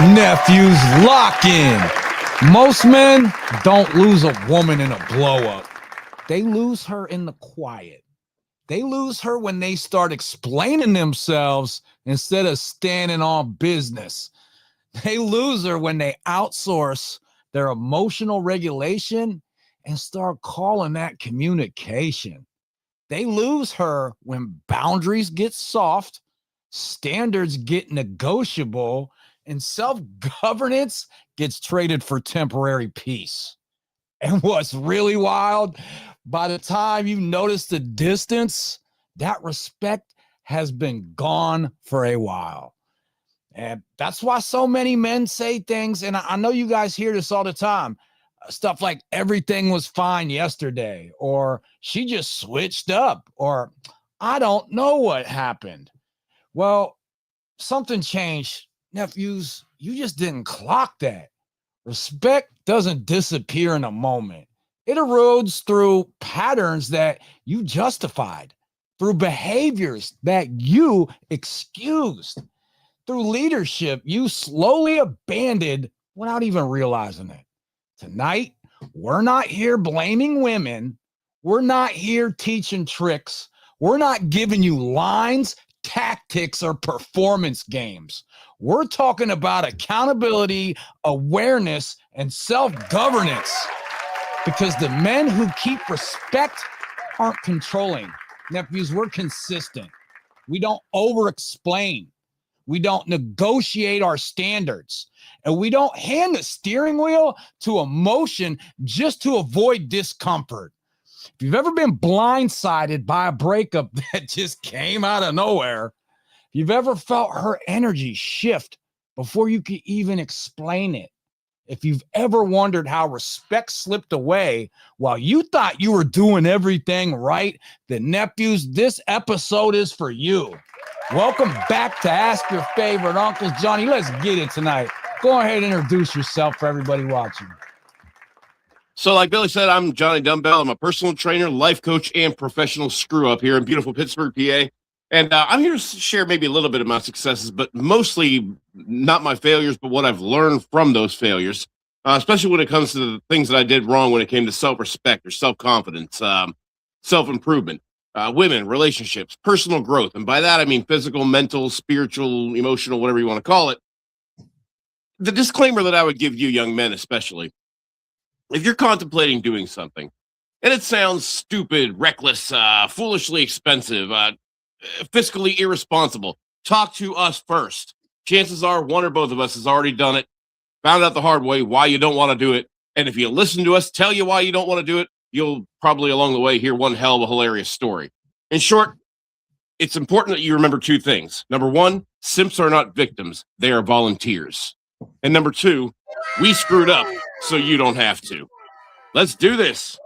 Nephews lock in. Most men don't lose a woman in a blow up. They lose her in the quiet. They lose her when they start explaining themselves instead of standing on business. They lose her when they outsource their emotional regulation and start calling that communication. They lose her when boundaries get soft, standards get negotiable, and self-governance gets traded for temporary peace. And what's really wild, by the time you notice the distance, that respect has been gone for a while. And that's why so many men say things, and I know you guys hear this all the time, stuff like everything was fine yesterday, or she just switched up, or I don't know what happened. Well, something changed, nephews. You just didn't clock that. Respect doesn't disappear in a moment. It erodes through patterns that you justified, through behaviors that you excused, through leadership you slowly abandoned without even realizing it. Tonight, we're not here blaming women. We're not here teaching tricks. We're not giving you lines, tactics, or performance games. We're talking about accountability, awareness, and self-governance. Because the men who keep respect aren't controlling. Nephews, we're consistent. We don't over-explain. We don't negotiate our standards. And we don't hand the steering wheel to emotion just to avoid discomfort. If you've ever been blindsided by a breakup that just came out of nowhere, if you've ever felt her energy shift before you could even explain it, if you've ever wondered how respect slipped away while you thought you were doing everything right, then nephews, this episode is for you. Welcome back to Ask Your Favorite Uncles. Johnny, let's get it tonight. Go ahead and introduce yourself for everybody watching. So like Billy said, I'm Johnny Dumbbell. I'm a personal trainer, life coach, and professional screw-up here in beautiful Pittsburgh, PA. And I'm here to share maybe a little bit of my successes, but mostly not my failures, but what I've learned from those failures, especially when it comes to the things that I did wrong when it came to self-respect or self-confidence, self-improvement, women, relationships, personal growth. And by that, I mean physical, mental, spiritual, emotional, whatever you want to call it. The disclaimer that I would give you young men especially, if you're contemplating doing something and it sounds stupid, reckless, foolishly expensive, fiscally irresponsible, talk to us first. Chances are one or both of us has already done it, found out the hard way why you don't want to do it. And if you listen to us tell you why you don't want to do it, you'll probably along the way hear one hell of a hilarious story. In short, it's important that you remember two things. Number one, simps are not victims. They are volunteers. And number two, we screwed up so you don't have to. Let's do this.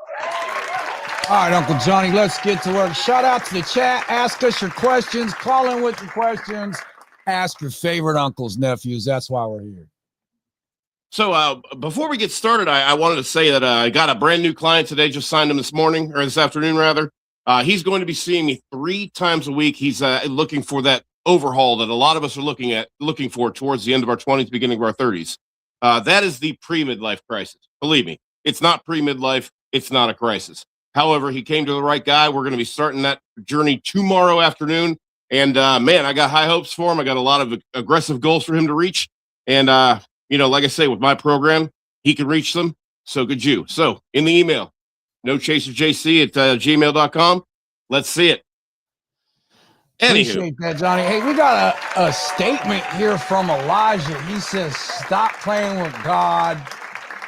All right, Uncle Johnny, let's get to work. Shout out to the chat. Ask us your questions. Call in with your questions. Ask your favorite uncles, nephews. That's why we're here. So before we get started, I wanted to say that I got a brand new client today. Just signed him this morning, or this afternoon, rather. He's going to be seeing me 3 times a week. He's looking for that overhaul that a lot of us are looking for towards the end of our 20s, beginning of our 30s. That is the pre-midlife crisis. Believe me, it's not pre-midlife. It's not a crisis. However, he came to the right guy. We're going to be starting that journey tomorrow afternoon. And man, I got high hopes for him. I got a lot of aggressive goals for him to reach. And, like I say, with my program, he can reach them. So could you. So in the email, nochaserjc@gmail.com. Let's see it. Appreciate that, Johnny. Hey, we got a statement here from Elijah. He says, stop playing with God.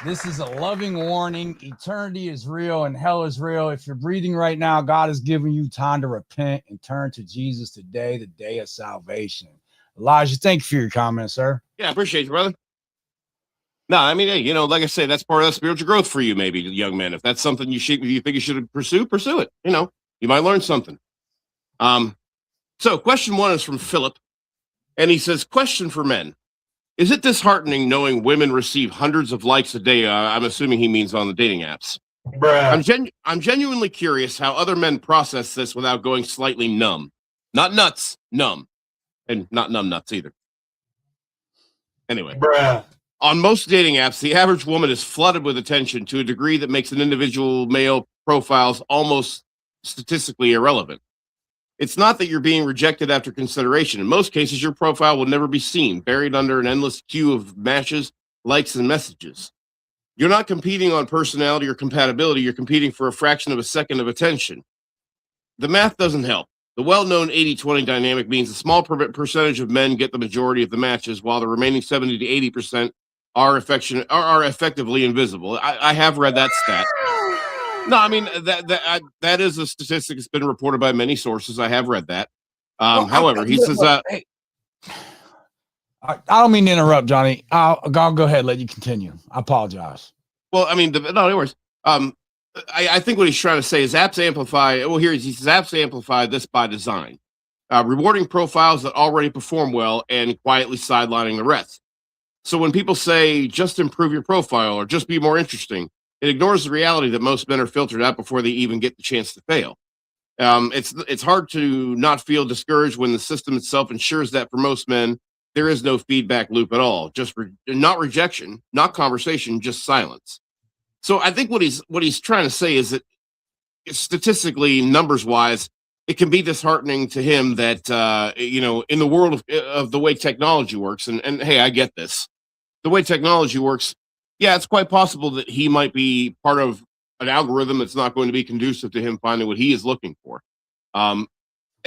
This is a loving warning. Eternity is real and hell is real. If you're breathing right now, God is giving you time to repent and turn to Jesus today, the day of salvation. Elijah, thank you for your comments, sir. Yeah, I appreciate you, brother. No, I mean, hey, like I say, that's part of that spiritual growth for you, maybe, young men. If that's something you think you should pursue it. You might learn something. So question 1 is from Philip, and he says, question for men. Is it disheartening knowing women receive hundreds of likes a day? I'm assuming he means on the dating apps. Bruh. I'm genuinely curious how other men process this without going slightly numb. Not nuts, numb. And not numb nuts either. Anyway, Bruh. on most dating apps, the average woman is flooded with attention to a degree that makes an individual male profiles almost statistically irrelevant. It's not that you're being rejected after consideration. In most cases, your profile will never be seen, buried under an endless queue of matches, likes, and messages. You're not competing on personality or compatibility. You're competing for a fraction of a second of attention. The math doesn't help. The well-known 80-20 dynamic means a small percentage of men get the majority of the matches, while the remaining 70 to 80% are effectively invisible. I have read that stat. No, I mean that is a statistic that's been reported by many sources. I have read that. However, he says hey, I don't mean to interrupt, Johnny. I'll go ahead. Let you continue. I apologize. Well, I mean, no worries. I think what he's trying to say is apps amplify. Well, he says apps amplify this by design, rewarding profiles that already perform well and quietly sidelining the rest. So when people say just improve your profile or just be more interesting, it ignores the reality that most men are filtered out before they even get the chance to fail. It's hard to not feel discouraged when the system itself ensures that for most men there is no feedback loop at all, just not rejection, not conversation, just silence. So I think what he's trying to say is that statistically, numbers wise, it can be disheartening to him that in the world of the way technology works, and hey, I get this, the way technology works. Yeah, it's quite possible that he might be part of an algorithm that's not going to be conducive to him finding what he is looking for. And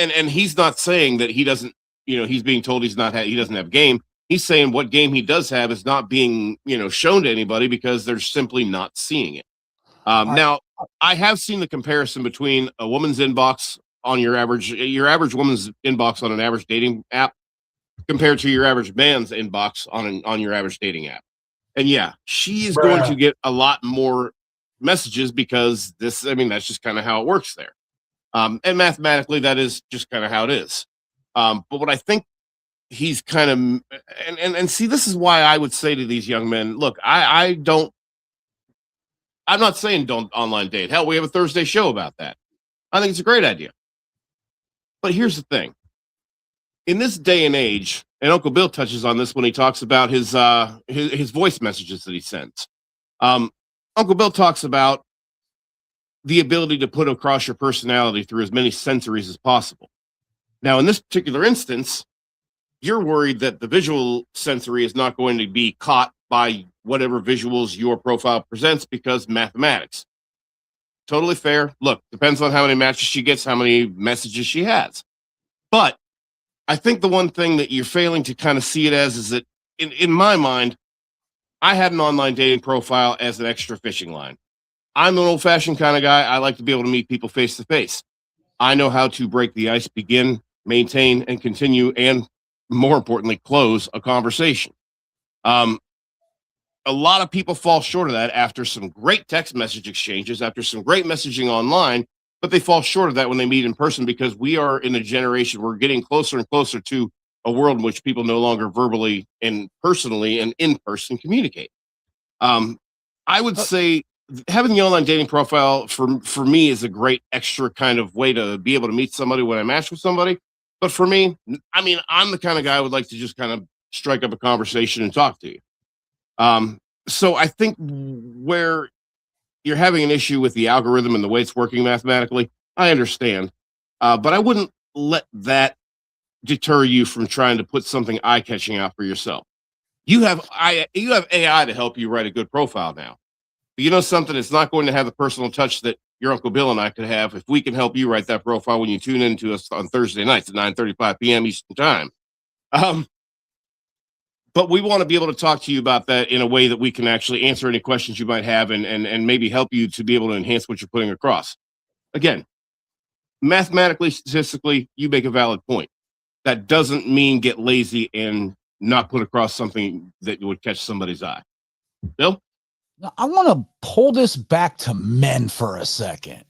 he's not saying that he doesn't, he's being told he doesn't have game. He's saying what game he does have is not being, shown to anybody because they're simply not seeing it. Now, I have seen the comparison between a woman's inbox on your average woman's inbox on an average dating app compared to your average man's inbox on your average dating app. And yeah, she is going to get a lot more messages because that's just kind of how it works there. And mathematically, that is just kind of how it is. But what I think he's kind of, and see, this is why I would say to these young men, look, I'm not saying don't online date. Hell, we have a Thursday show about that. I think it's a great idea. But here's the thing. In this day and age, and Uncle Bill touches on this when he talks about his voice messages that he sends. Uncle Bill talks about the ability to put across your personality through as many sensories as possible. Now, in this particular instance, you're worried that the visual sensory is not going to be caught by whatever visuals your profile presents because mathematics. Totally fair. Look, depends on how many matches she gets, how many messages she has. But I think the one thing that you're failing to kind of see it as is that in my mind, I had an online dating profile as an extra fishing line. I'm an old-fashioned kind of guy. I like to be able to meet people face to face. I know how to break the ice, begin, maintain, and continue, and more importantly, close a conversation. A lot of people fall short of that after some great text message exchanges, after some great messaging online, but they fall short of that when they meet in person because we are in a generation, we're getting closer and closer to a world in which people no longer verbally and personally and in person communicate. I would say having the online dating profile for me is a great extra kind of way to be able to meet somebody when I match with somebody. But for me, I'm the kind of guy who would like to just kind of strike up a conversation and talk to you. So I think where you're having an issue with the algorithm and the way it's working mathematically, I understand. But I wouldn't let that deter you from trying to put something eye-catching out for yourself. You have AI to help you write a good profile now. But you know something, it's not going to have the personal touch that your Uncle Bill and I could have if we can help you write that profile when you tune into us on Thursday nights at 9:35 p.m. Eastern Time. But we want to be able to talk to you about that in a way that we can actually answer any questions you might have and maybe help you to be able to enhance what you're putting across. Again, mathematically, statistically, you make a valid point. That doesn't mean get lazy and not put across something that would catch somebody's eye. Bill? Now, I want to pull this back to men for a second.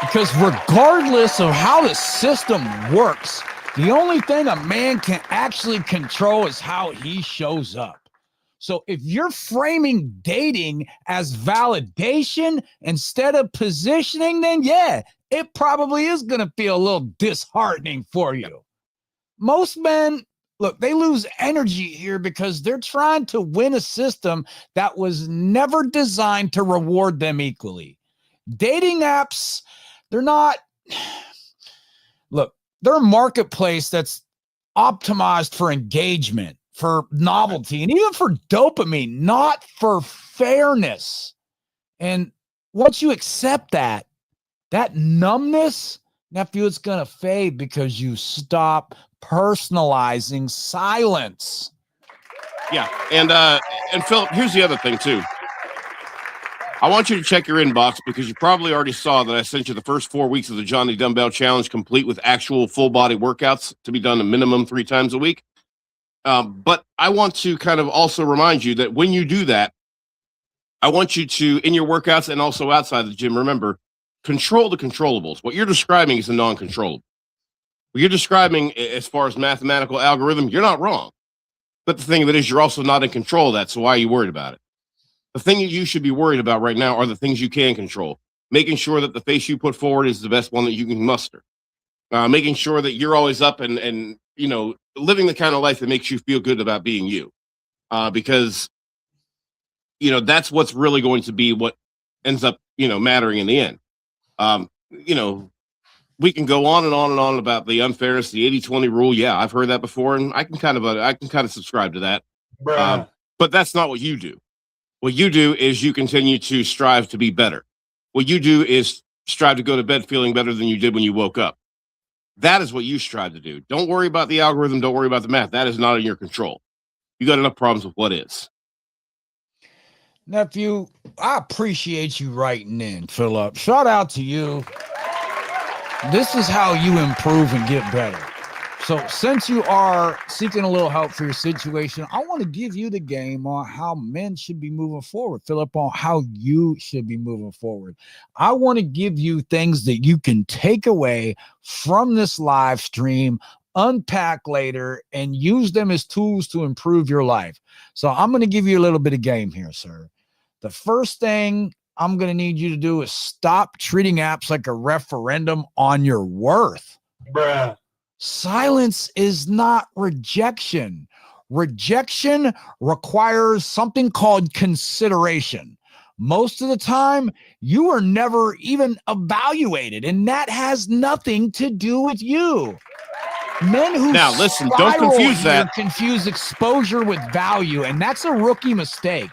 Because regardless of how the system works, the only thing a man can actually control is how he shows up. So if you're framing dating as validation instead of positioning, then yeah, it probably is going to feel a little disheartening for you. Most men Look, they lose energy here because they're trying to win a system that was never designed to reward them equally. Dating apps, they're not, look, they're a marketplace that's optimized for engagement, for novelty, and even for dopamine, not for fairness. And once you accept that, that numbness, nephew, it's going to fade because you stop personalizing silence. Yeah. And Philip, here's the other thing too. I want you to check your inbox because you probably already saw that I sent you the first 4 weeks of the Johnny Dumbbell Challenge, complete with actual full body workouts to be done a minimum 3 times a week. But I want to kind of also remind you that when you do that, I want you to, in your workouts and also outside the gym, remember, control the controllables. What you're describing is a non-controllable. What you're describing as far as mathematical algorithm, you're not wrong. But the thing of it is, you're also not in control of that. So why are you worried about it? The thing that you should be worried about right now are the things you can control. Making sure that the face you put forward is the best one that you can muster. Making sure that you're always up and living the kind of life that makes you feel good about being you. Because that's what's really going to be what ends up mattering in the end. We can go on and on and on about the unfairness, the 80-20 rule. Yeah, I've heard that before, and I can kind of subscribe to that. But that's not what you do. What you do is you continue to strive to be better. What you do is strive to go to bed feeling better than you did when you woke up. That is what you strive to do. Don't worry about the algorithm. Don't worry about the math. That is not in your control. You got enough problems with what is. Nephew, I appreciate you writing in, Philip. Shout out to you. This is how you improve and get better. So since you are seeking a little help for your situation, I want to give you the game on how men should be moving forward, Philip, on how you should be moving forward. I want to give you things that you can take away from this live stream, unpack later, and use them as tools to improve your life. So I'm going to give you a little bit of game here, sir. The first thing I'm going to need you to do is stop treating apps like a referendum on your worth. Silence is not rejection. Rejection requires something called consideration. Most of the time, you are never even evaluated, and that has nothing to do with you. Men who now listen, don't confuse that. Confuse exposure with value, and that's a rookie mistake.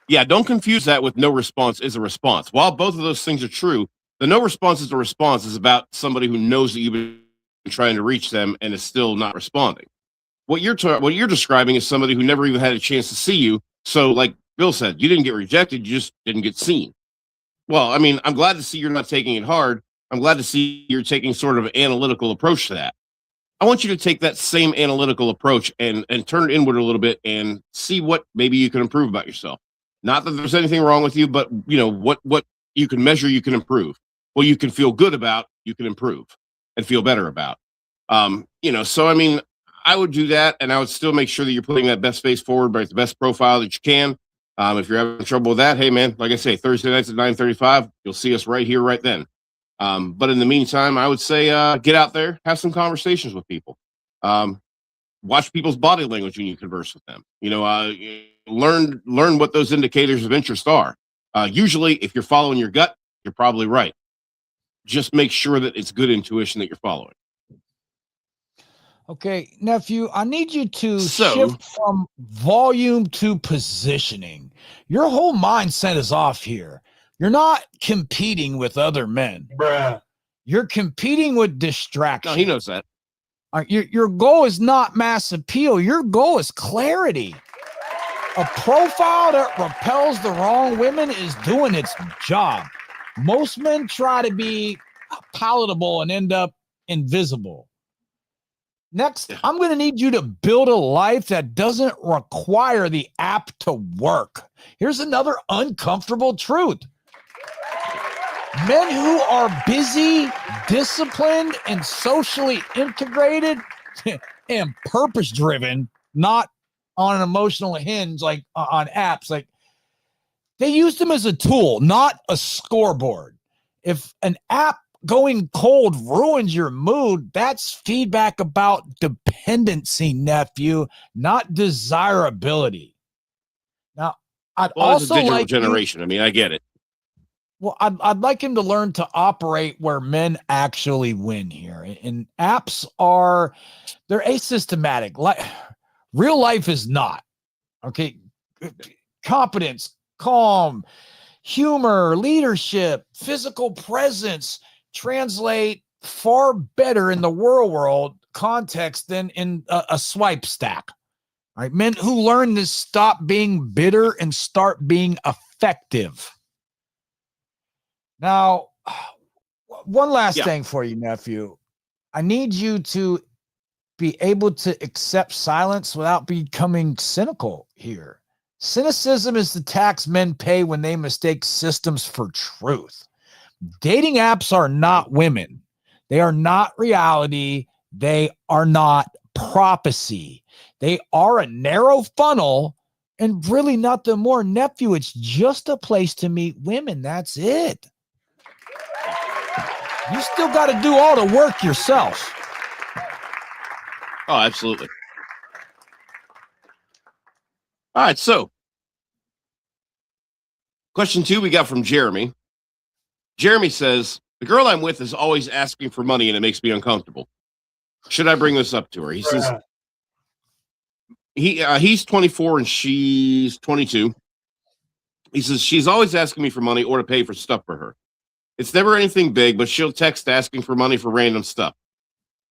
Yeah, don't confuse that with no response is a response. While both of those things are true, the no response is a response is about somebody who knows that you've been trying to reach them and is still not responding. What you're describing is somebody who never even had a chance to see you. So, like Bill said, you didn't get rejected, you just didn't get seen. Well, I mean, I'm glad to see you're not taking it hard. I'm glad to see you're taking sort of an analytical approach to that. I want you to take that same analytical approach and turn it inward a little bit and see what maybe you can improve about yourself. Not that there's anything wrong with you, but what you can measure, you can improve. What you can feel good about, you can improve and feel better about. So I mean, I would do that, and I would still make sure that you're putting that best face forward, right? The best profile that you can. If you're having trouble with that, hey man, like I say, Thursday nights at 9:35, you'll see us right here, right then. But in the meantime, I would say get out there, have some conversations with people. Watch people's body language when you converse with them. Learn what those indicators of interest are. Usually, if you're following your gut, you're probably right. Just make sure that it's good intuition that you're following. Okay, nephew, I need you to shift from volume to positioning. Your whole mindset is off here. You're not competing with other men. You're competing with distraction. No, he knows that. Your goal is not mass appeal. Your goal is clarity. A profile that repels the wrong women is doing its job. Most men try to be palatable and end up invisible. Next, I'm going to need you to build a life that doesn't require the app to work. Here's another uncomfortable truth. Men who are busy, disciplined, and socially integrated and purpose-driven, not on an emotional hinge like on apps, like they use them as a tool, not a scoreboard. If an app going cold ruins your mood, that's feedback about dependency, nephew, not desirability. Now, I'd Well, it's a also digital like generation. I mean, I get it. well, I'd like him to learn to operate where men actually win here. And apps they're asystematic. Like real life is not. Okay. Competence, calm, humor, leadership, physical presence translate far better in the real world context than in a swipe stack. All right. Men who learn to stop being bitter and start being effective. Now, one last thing for you, nephew. I need you to be able to accept silence without becoming cynical here. Cynicism is the tax men pay when they mistake systems for truth. Dating apps are not women. They are not reality. They are not prophecy. They are a narrow funnel and really nothing more, nephew. It's just a place to meet women. That's it. You still got to do all the work yourself. Oh, absolutely. All right, so question 2 we got from Jeremy. Jeremy says, the girl I'm with is always asking for money and it makes me uncomfortable. Should I bring this up to her? He says he's 24 and she's 22. He says she's always asking me for money or to pay for stuff for her. It's never anything big, but she'll text asking for money for random stuff.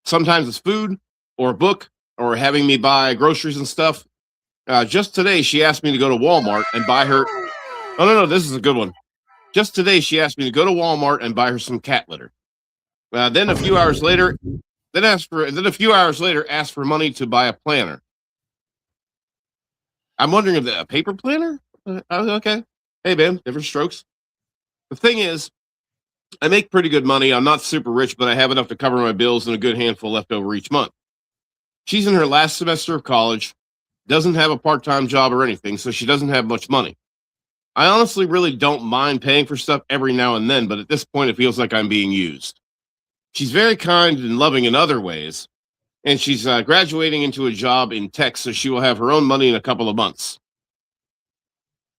Sometimes it's food or a book or having me buy groceries and stuff. Just today, she asked me to go to Walmart and buy her. Oh, no, this is a good one. Just today, she asked me to go to Walmart and buy her some cat litter. Then a few hours later, asked for money to buy a planner. I'm wondering if a paper planner? Okay. Hey, man, different strokes. The thing is, I make pretty good money. I'm not super rich, but I have enough to cover my bills and a good handful left over each month. She's in her last semester of college, doesn't have a part-time job or anything, so she doesn't have much money. I honestly really don't mind paying for stuff every now and then, but at this point, it feels like I'm being used. She's very kind and loving in other ways, and she's graduating into a job in tech, so she will have her own money in a couple of months.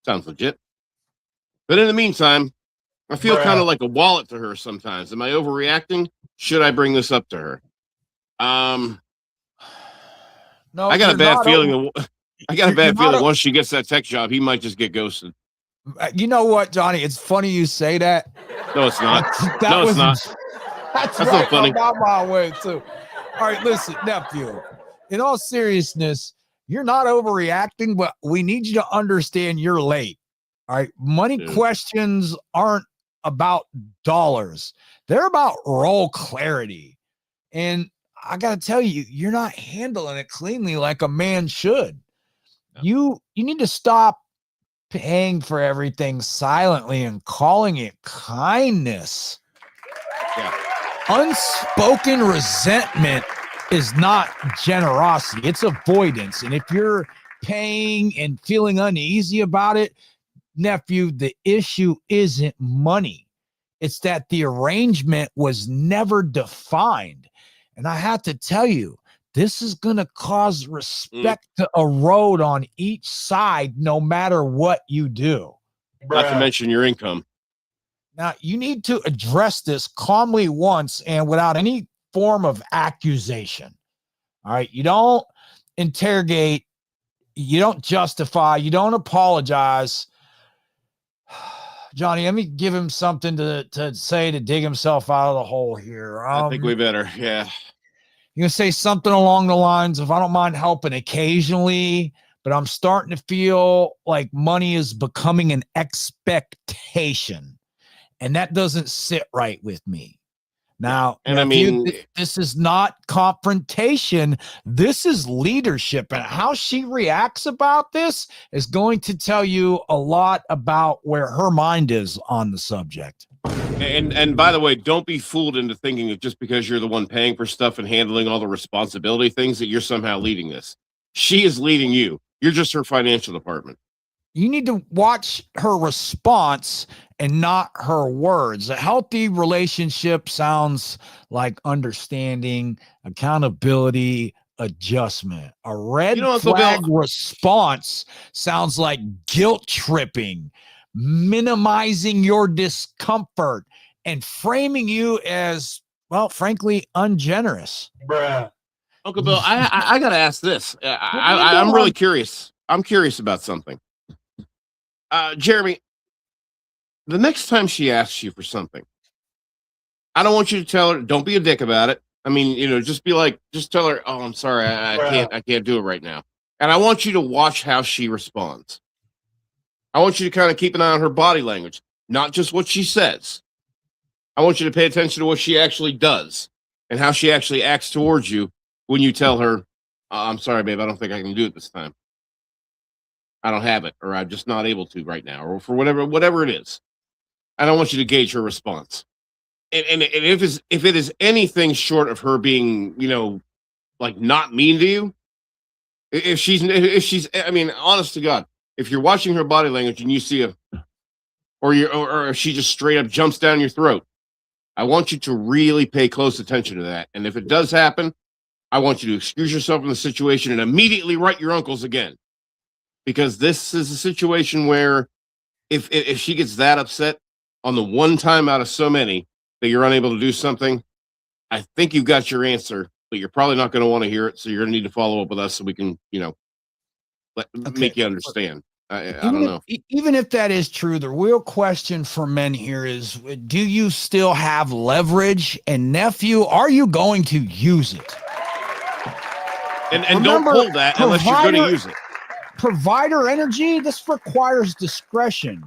Sounds legit. But in the meantime, I feel kind of like a wallet to her sometimes. Am I overreacting? Should I bring this up to her? No, I got a bad feeling. I got a bad feeling once she gets that tech job, he might just get ghosted. You know what, Johnny? It's funny you say that. No, it's not. It's not. That's right, not funny. About my way too. All right, listen, nephew. In all seriousness, you're not overreacting, but we need you to understand you're late. All right, money questions aren't about dollars. They're about role clarity. And I got to tell you, you're not handling it cleanly like a man should. You need to stop paying for everything silently and calling it kindness. Yeah. Unspoken resentment is not generosity. It's avoidance. And if you're paying and feeling uneasy about it, nephew, the issue isn't money. It's that the arrangement was never defined. And I have to tell you, this is going to cause respect to erode on each side, no matter what you do. Not to mention your income. Now, you need to address this calmly once and without any form of accusation. All right. You don't interrogate. You don't justify. You don't apologize. Johnny, let me give him something to say to dig himself out of the hole here. I think we better. Yeah. You can say something along the lines of, I don't mind helping occasionally, but I'm starting to feel like money is becoming an expectation. And that doesn't sit right with me. Now, and I mean, this is not confrontation. This is leadership. And how she reacts about this is going to tell you a lot about where her mind is on the subject. And by the way, don't be fooled into thinking that just because you're the one paying for stuff and handling all the responsibility things that you're somehow leading this. She is leading you. You're just her financial department. You need to watch her response and not her words. A healthy relationship sounds like understanding, accountability, adjustment. A You red know, Uncle flag Bill, response sounds like guilt tripping, minimizing your discomfort, and framing you as, well, frankly, ungenerous. Bruh. Uncle Bill, I got to ask this. Go I'm really on. curious. I'm curious about something. Jeremy, the next time she asks you for something, I don't want you to tell her, don't be a dick about it. I mean, just be like, just tell her, oh, I'm sorry, I can't do it right now. And I want you to watch how she responds. I want you to kind of keep an eye on her body language, not just what she says. I want you to pay attention to what she actually does and how she actually acts towards you when you tell her, I'm sorry, babe, I don't think I can do it this time. I don't have it, or I'm just not able to right now, or for whatever it is. I don't want you to gauge her response. And if it is anything short of her being, like not mean to you, if she's, I mean, honest to God, if you're watching her body language and you see or if she just straight up jumps down your throat, I want you to really pay close attention to that. And if it does happen, I want you to excuse yourself from the situation and immediately write your uncles again, because this is a situation where if she gets that upset on the one time out of so many that you're unable to do something, I think you've got your answer, but you're probably not going to want to hear it. So you're going to need to follow up with us so we can, make you understand. I don't know. Even if that is true, the real question for men here is, do you still have leverage? And nephew, are you going to use it? And remember, don't pull that unless you're going to use it. Provider energy, this requires discretion.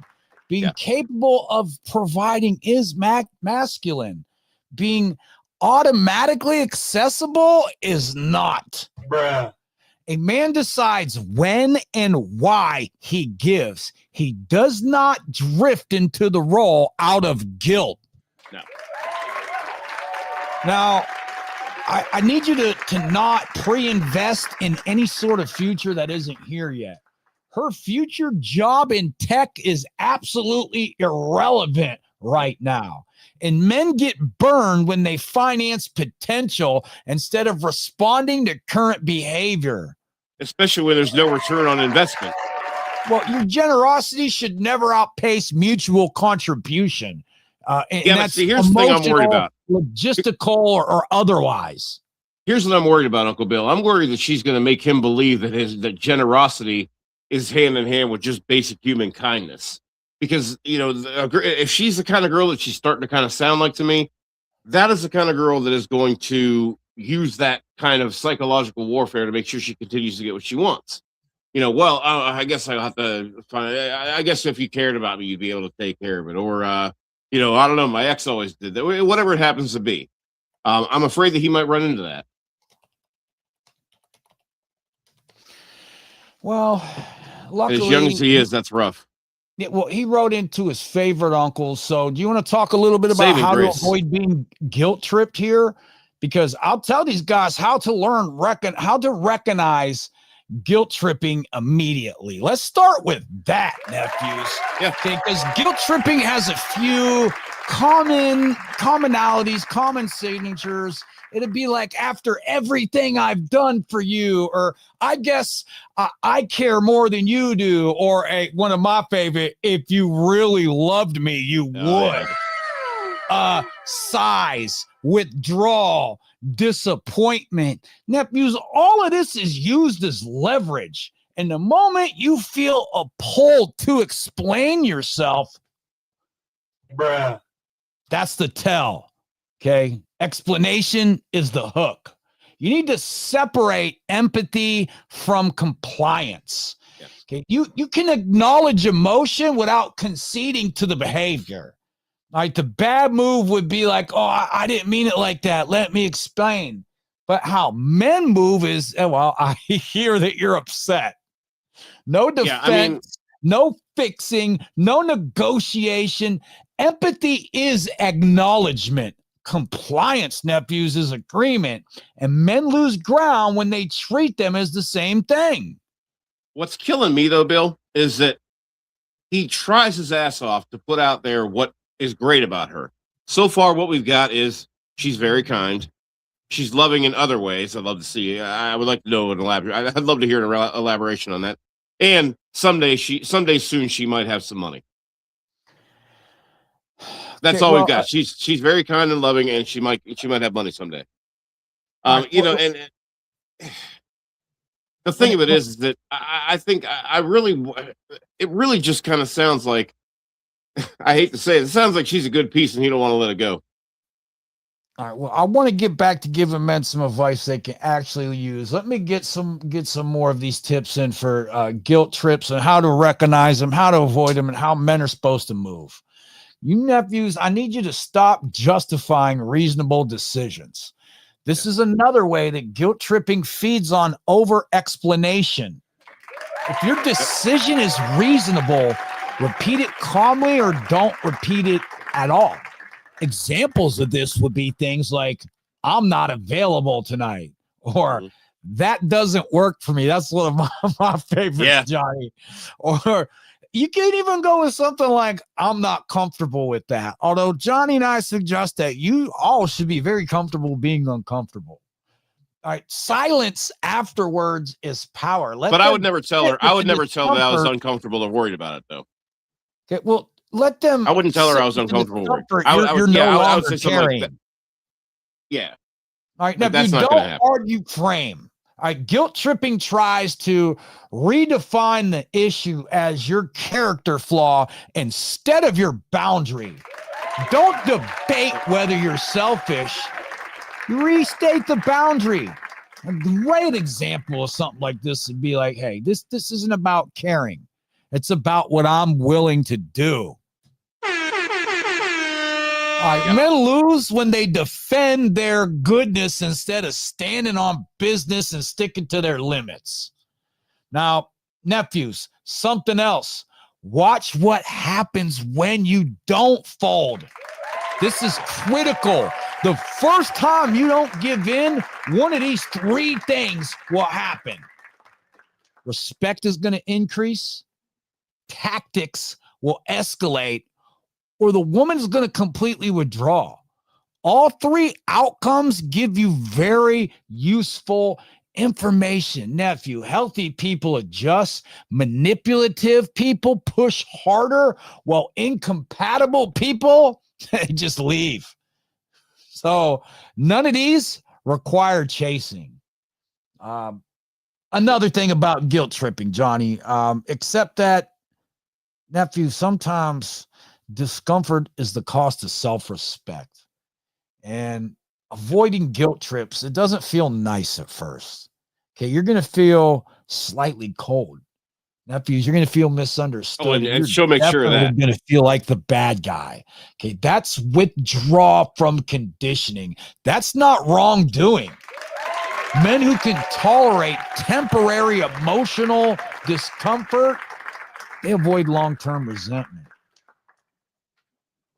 Being capable of providing is masculine. Being automatically accessible is not. Bruh. A man decides when and why he gives. He does not drift into the role out of guilt. No. Now, I need you to not pre-invest in any sort of future that isn't here yet. Her future job in tech is absolutely irrelevant right now. And men get burned when they finance potential instead of responding to current behavior. Especially when there's no return on investment. Well, your generosity should never outpace mutual contribution. And that's see, here's the thing I'm worried about. Logistical or otherwise. Here's what I'm worried about, Uncle Bill. I'm worried that she's going to make him believe that that generosity is hand in hand with just basic human kindness. Because, if she's the kind of girl that she's starting to kind of sound like to me, that is the kind of girl that is going to use that kind of psychological warfare to make sure she continues to get what she wants. I guess I'll have to find, I guess if you cared about me, you'd be able to take care of it. Or, I don't know, my ex always did that. Whatever it happens to be. I'm afraid that he might run into that. Well, luckily, as young as he is, that's rough. Yeah, well, he wrote into his favorite uncle. So do you want to talk a little bit about how to avoid being guilt tripped here? Because I'll tell these guys how to recognize guilt tripping immediately. Let's start with that, nephews. Yeah. Okay, because guilt tripping has a few commonalities, common signatures. It'd be like, after everything I've done for you, or I guess I care more than you do, or one of my favorite, if you really loved me, you would. Sighs, withdrawal, disappointment. Nephews, all of this is used as leverage. And the moment you feel a pull to explain yourself, bruh, that's the tell. Okay. Explanation is the hook. You need to separate empathy from compliance. Yeah. Okay. You can acknowledge emotion without conceding to the behavior. Like, the bad move would be like, oh, I didn't mean it like that. Let me explain. But how men move is, well, I hear that you're upset. No defense, no fixing, no negotiation. Empathy is acknowledgement. Compliance, nephews, is agreement. And men lose ground when they treat them as the same thing. What's killing me, though, Bill, is that he tries his ass off to put out there what is great about her. So far, what we've got is she's very kind. She's loving in other ways. I'd love to see. I would like to know an elaborate. I'd love to hear an elaboration on that. And someday soon, she might have some money. That's Okay, all well, we've got. She's very kind and loving, and she might have money someday. right, You know, well, and the thing of it is that I think I really, it really just kind of sounds like, I hate to say it sounds like she's a good piece and he don't want to let it go. all right. Well, I want to get back to giving men some advice they can actually use. Let me get some more of these tips in for guilt trips and how to recognize them, how to avoid them, and how men are supposed to move. You nephews, I need you to stop justifying reasonable decisions. This is another way that guilt tripping feeds on over explanation. If your decision is reasonable, repeat it calmly or don't repeat it at all. Examples of this would be things like, I'm not available tonight, or that doesn't work for me. That's one of my favorites, Johnny. Or you can even go with something like, I'm not comfortable with that. Although Johnny and I suggest that you all should be very comfortable being uncomfortable. All right. Silence afterwards is power. But I would never tell her. I would never tell her that I was uncomfortable or worried about it, though. Okay, well, let them. I wouldn't tell her I was uncomfortable. You're no longer caring. Like yeah. All right. Now, if you don't argue frame, all right, guilt tripping tries to redefine the issue as your character flaw instead of your boundary. Don't debate whether you're selfish. Restate the boundary. A great example of something like this would be like, hey, this isn't about caring. It's about what I'm willing to do. All right, men lose when they defend their goodness instead of standing on business and sticking to their limits. Now, nephews, something else. Watch what happens when you don't fold. This is critical. The first time you don't give in, one of these three things will happen. Respect is going to increase. Tactics will escalate, or the woman's going to completely withdraw. All three outcomes give you very useful information, nephew. Healthy people adjust. Manipulative people push harder, while incompatible people just leave. So none of these require chasing. Another thing about guilt tripping, Johnny, except that, nephew, sometimes discomfort is the cost of self-respect. And avoiding guilt trips, it doesn't feel nice at first. Okay, you're going to feel slightly cold. Nephews, you're going to feel misunderstood. Oh, and she'll make sure of that. You're going to feel like the bad guy. Okay, that's withdraw from conditioning. That's not wrongdoing. Men who can tolerate temporary emotional discomfort, they avoid long-term resentment.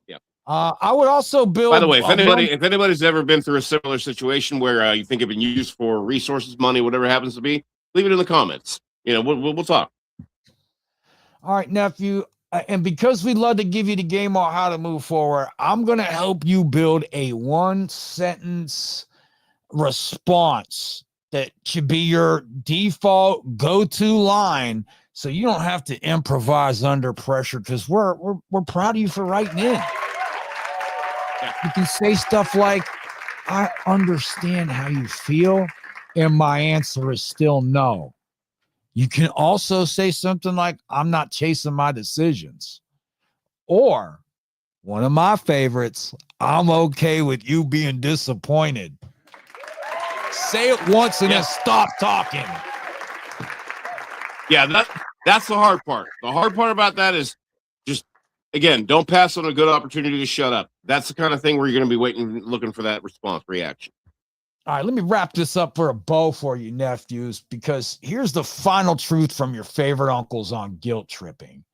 Yeah. I would also build. By the way, if anybody's ever been through a similar situation where you think it been used for resources, money, whatever it happens to be, leave it in the comments. You know, we'll talk. All right, nephew. And because we'd love to give you the game on how to move forward, I'm going to help you build a one-sentence response that should be your default go-to line, so you don't have to improvise under pressure, because we're proud of you for writing in. You can say stuff like, I understand how you feel, and my answer is still no. You can also say something like, I'm not chasing my decisions. Or one of my favorites, I'm okay with you being disappointed. Say it once and then stop talking. Yeah, that's the hard part. The hard part about that is just, again, don't pass on a good opportunity to shut up. That's the kind of thing where you're going to be waiting, looking for that response reaction. All right, let me wrap this up for a bow for you, nephews, because here's the final truth from your favorite uncles on guilt tripping.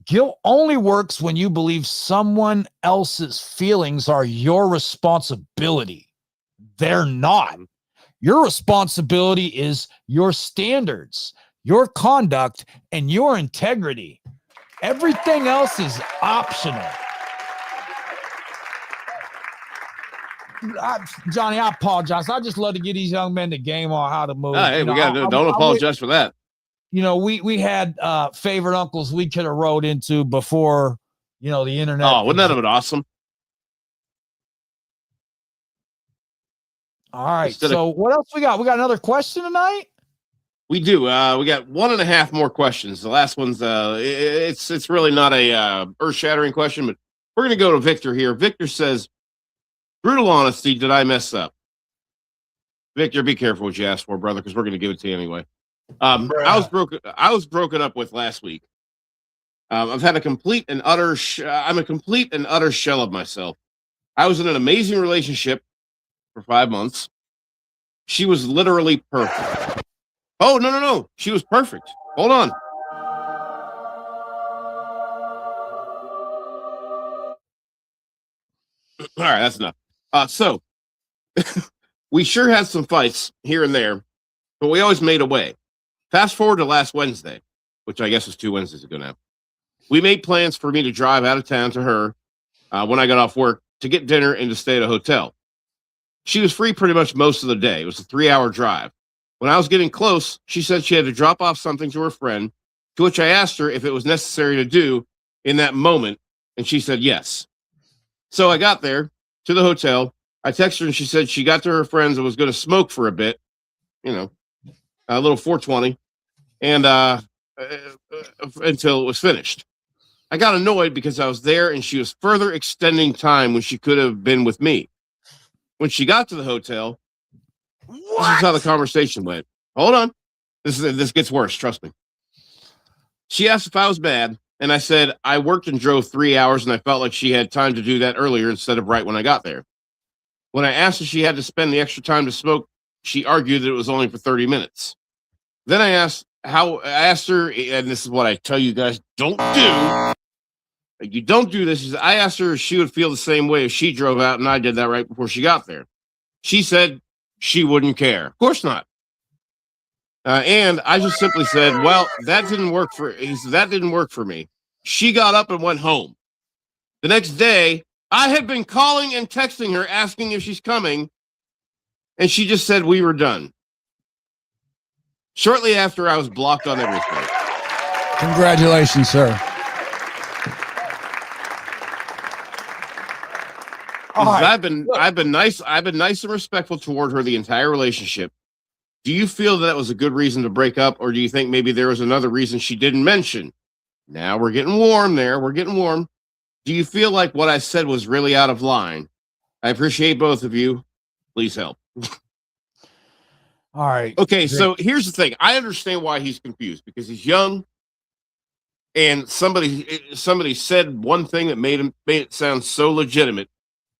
Guilt only works when you believe someone else's feelings are your responsibility. They're not. Your responsibility is your standards, your conduct, and your integrity. Everything else is optional. Johnny, I apologize. I just love to get these young men the game on how to move. Hey, we got to don't apologize for that. You know, we had favorite uncles we could have rode into before, you know, the internet. Oh, wouldn't that have been awesome? All right. So what else we got? We got another question tonight? We do. We got 1.5 more questions. The last one's it's really not a earth-shattering question, but we're gonna go to Victor here. Victor says, brutal honesty, did I mess up? Victor, be careful what you ask for, brother, because we're gonna give it to you anyway. I was broken up with last week. I've had a complete and utter I'm a complete and utter shell of myself. I was in an amazing relationship for 5 months. She was literally perfect. Oh, no. She was perfect. Hold on. All right, that's enough. So we sure had some fights here and there, but we always made a way. Fast forward to last Wednesday, which I guess was 2 Wednesdays ago now. We made plans for me to drive out of town to her when I got off work to get dinner and to stay at a hotel. She was free pretty much most of the day. It was a 3-hour drive. When I was getting close, she said she had to drop off something to her friend, to which I asked her if it was necessary to do in that moment, and she said yes. So I got there to the hotel. I texted her, and she said she got to her friends and was going to smoke for a bit, you know, a little 420, and until it was finished. I got annoyed because I was there, and she was further extending time when she could have been with me. When she got to the hotel, this is how the conversation went. Hold on. This gets worse, trust me. She asked if I was mad, and I said I worked and drove 3 hours, and I felt like she had time to do that earlier instead of right when I got there. When I asked if she had to spend the extra time to smoke, she argued that it was only for 30 minutes. Then I asked her, and this is what I tell you guys, don't do. You don't do this. I asked her if she would feel the same way if she drove out, and I did that right before she got there. She said she wouldn't care. Of course not. And I just simply said, well, that didn't work for me. She got up and went home. The next day, I had been calling and texting her asking if she's coming, and she just said we were done. Shortly after, I was blocked on everything. Congratulations, sir. I've been nice and respectful toward her the entire relationship. Do you feel that was a good reason to break up, or do you think maybe there was another reason she didn't mention? Now we're getting warm there. We're getting warm. Do you feel like what I said was really out of line? I appreciate both of you. Please help. All right. Okay, so here's the thing. I understand why he's confused, because he's young, and somebody said one thing that made it sound so legitimate,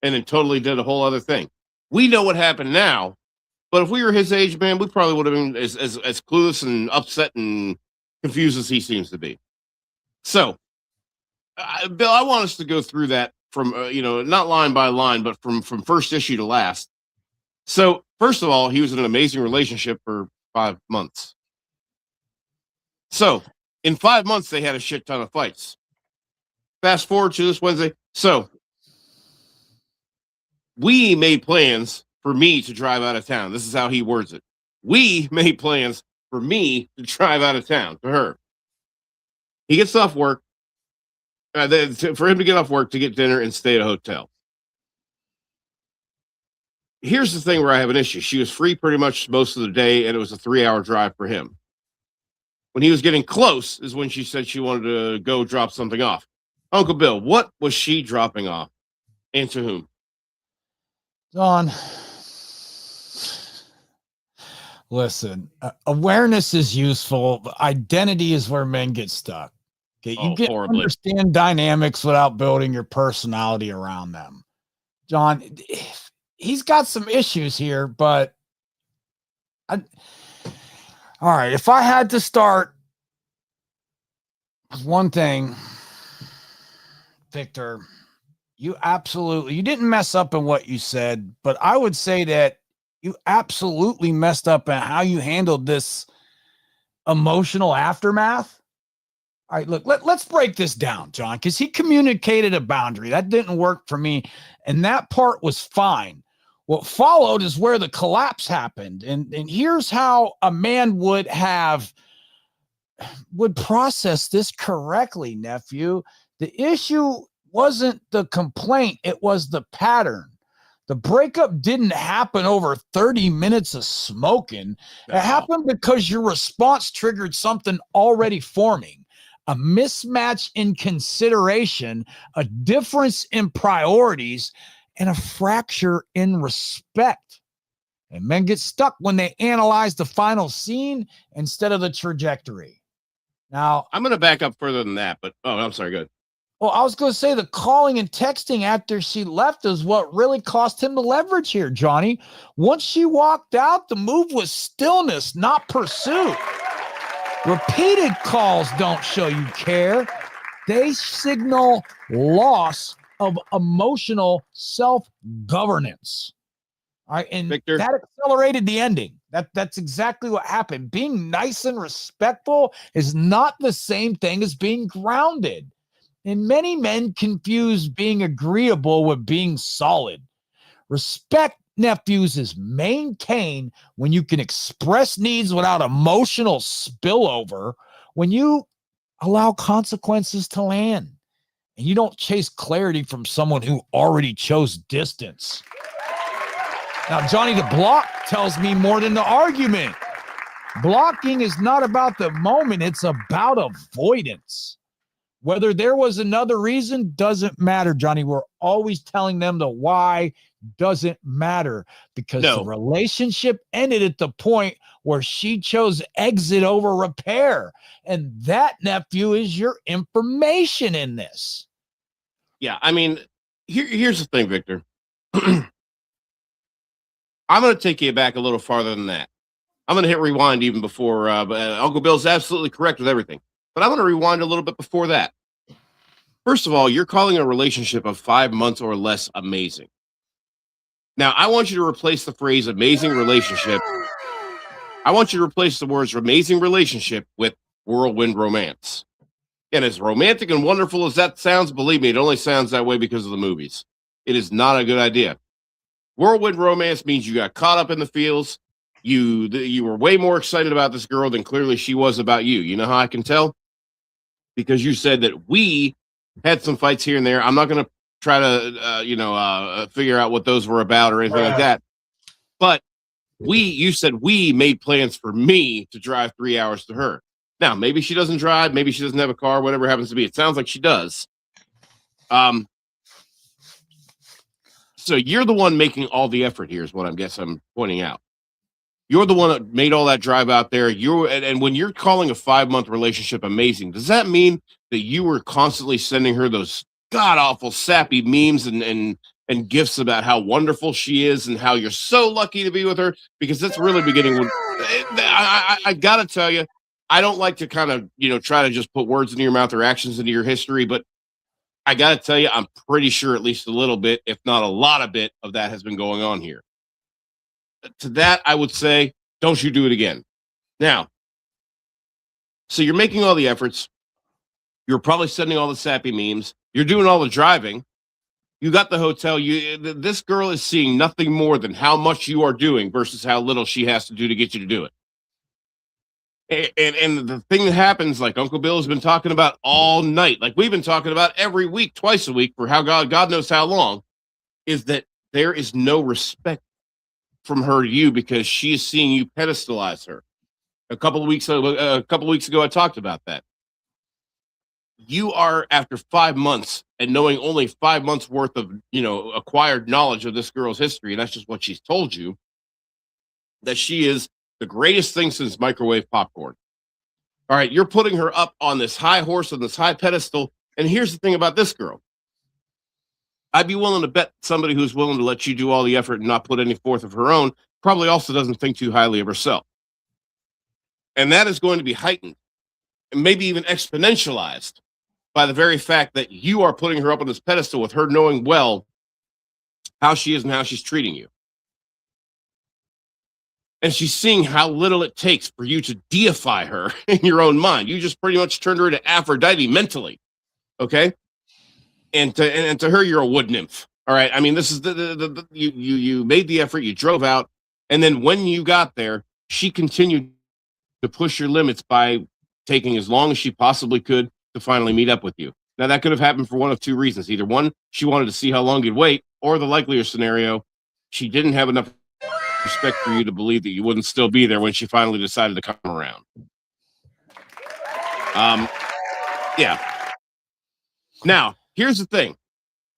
and then totally did a whole other thing. We know what happened now, but if we were his age, man, we probably would have been as clueless and upset and confused as he seems to be. So, Bill, I want us to go through that from, not line by line, but from first issue to last. So, first of all, he was in an amazing relationship for 5 months. So, in 5 months, they had a shit ton of fights. Fast forward to this Wednesday. So, we made plans for me to drive out of town. This is how he words it. We made plans for me to drive out of town to her. He gets off work. For him to get off work to get dinner and stay at a hotel. Here's the thing where I have an issue. She was free pretty much most of the day, and it was a 3-hour drive for him. When he was getting close is when she said she wanted to go drop something off. Uncle Bill, what was she dropping off? And to whom? Don, listen, awareness is useful, but identity is where men get stuck. Okay, you get understand dynamics without building your personality around them. John, he's got some issues here, but all right, if I had to start with one thing, Victor, you didn't mess up in what you said, but I would say that you absolutely messed up in how you handled this emotional aftermath. All right, look, let's break this down, John, because he communicated a boundary. That didn't work for me. And that part was fine. What followed is where the collapse happened. And here's how a man would process this correctly, nephew. The issue wasn't the complaint, it was the pattern. The breakup didn't happen over 30 minutes of smoking. It happened because your response triggered something already forming. A mismatch in consideration, a difference in priorities, and a fracture in respect. And men get stuck when they analyze the final scene instead of the trajectory. Now, I'm going to back up further than that, but I'm sorry, go ahead. Well, I was going to say the calling and texting after she left is what really cost him the leverage here, Johnny. Once she walked out, the move was stillness, not pursuit. Repeated calls don't show you care. They signal loss of emotional self-governance. All right, and Victor, that accelerated the ending. That's exactly what happened. Being nice and respectful is not the same thing as being grounded. And many men confuse being agreeable with being solid. Respect, nephews, is maintained when you can express needs without emotional spillover, when you allow consequences to land, and you don't chase clarity from someone who already chose distance. Now, Johnny, the block tells me more than the argument. Blocking is not about the moment, it's about avoidance. Whether there was another reason doesn't matter, Johnny. We're always telling them the why doesn't matter, because the relationship ended at the point where she chose exit over repair. And that, nephew, is your information in this. Yeah, I mean, here's the thing, Victor. I'm going to take you back a little farther than that. I'm going to hit rewind even before Uncle Bill's absolutely correct with everything. But I'm going to rewind a little bit before that. First of all, you're calling a relationship of 5 months or less amazing. Now, I want you to replace the phrase amazing relationship. I want you to replace the words amazing relationship with whirlwind romance. And as romantic and wonderful as that sounds, believe me, it only sounds that way because of the movies. It is not a good idea. Whirlwind romance means you got caught up in the feels. You were way more excited about this girl than clearly she was about you. You know how I can tell? Because you said that we had some fights here and there. I'm not going to try to, figure out what those were about or anything like that. But you said we made plans for me to drive 3 hours to her. Now, maybe she doesn't drive. Maybe she doesn't have a car, whatever it happens to be. It sounds like she does. So you're the one making all the effort here is what I'm pointing out. You're the one that made all that drive out there. And when you're calling a 5-month relationship amazing, does that mean that you were constantly sending her those god awful sappy memes and gifts about how wonderful she is and how you're so lucky to be with her? Because that's really beginning when I gotta tell you, I don't like to kind of, try to just put words into your mouth or actions into your history, but I gotta tell you, I'm pretty sure at least a little bit, if not a lot of bit of that has been going on here. To that, I would say, don't you do it again. Now, so you're making all the efforts. You're probably sending all the sappy memes. You're doing all the driving. You got the hotel. This girl is seeing nothing more than how much you are doing versus how little she has to do to get you to do it. And the thing that happens, like Uncle Bill has been talking about all night, like we've been talking about every week, twice a week for how God knows how long, is that there is no respect from her to you because she is seeing you pedestalize her. A couple of weeks ago, I talked about that. You are, after 5 months and knowing only 5 months worth of, acquired knowledge of this girl's history, and that's just what she's told you, that she is the greatest thing since microwave popcorn. All right, you're putting her up on this high horse, on this high pedestal. And here's the thing about this girl. I'd be willing to bet somebody who's willing to let you do all the effort and not put any forth of her own probably also doesn't think too highly of herself. And that is going to be heightened and maybe even exponentialized by the very fact that you are putting her up on this pedestal with her knowing well how she is and how she's treating you. and she's seeing how little it takes for you to deify her in your own mind. You just pretty much turned her into Aphrodite mentally, okay? And to her, you're a wood nymph. All right. I mean, this is you made the effort, you drove out, and then when you got there, she continued to push your limits by taking as long as she possibly could to finally meet up with you. Now, that could have happened for one of two reasons. Either one, she wanted to see how long you'd wait, or the likelier scenario, she didn't have enough respect for you to believe that you wouldn't still be there when she finally decided to come around. Yeah. Now, here's the thing.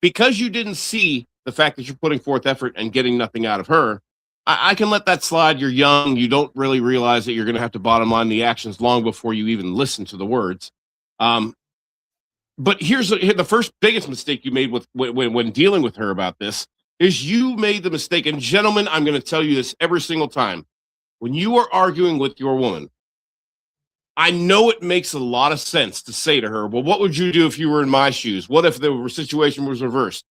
Because you didn't see the fact that you're putting forth effort and getting nothing out of her, I can let that slide. You're young. You don't really realize that you're going to have to bottom line the actions long before you even listen to the words. But here's the first biggest mistake you made when dealing with her about this is you made the mistake. And gentlemen, I'm going to tell you this every single time. When you are arguing with your woman, I know it makes a lot of sense to say to her, well, what would you do if you were in my shoes? What if the situation was reversed?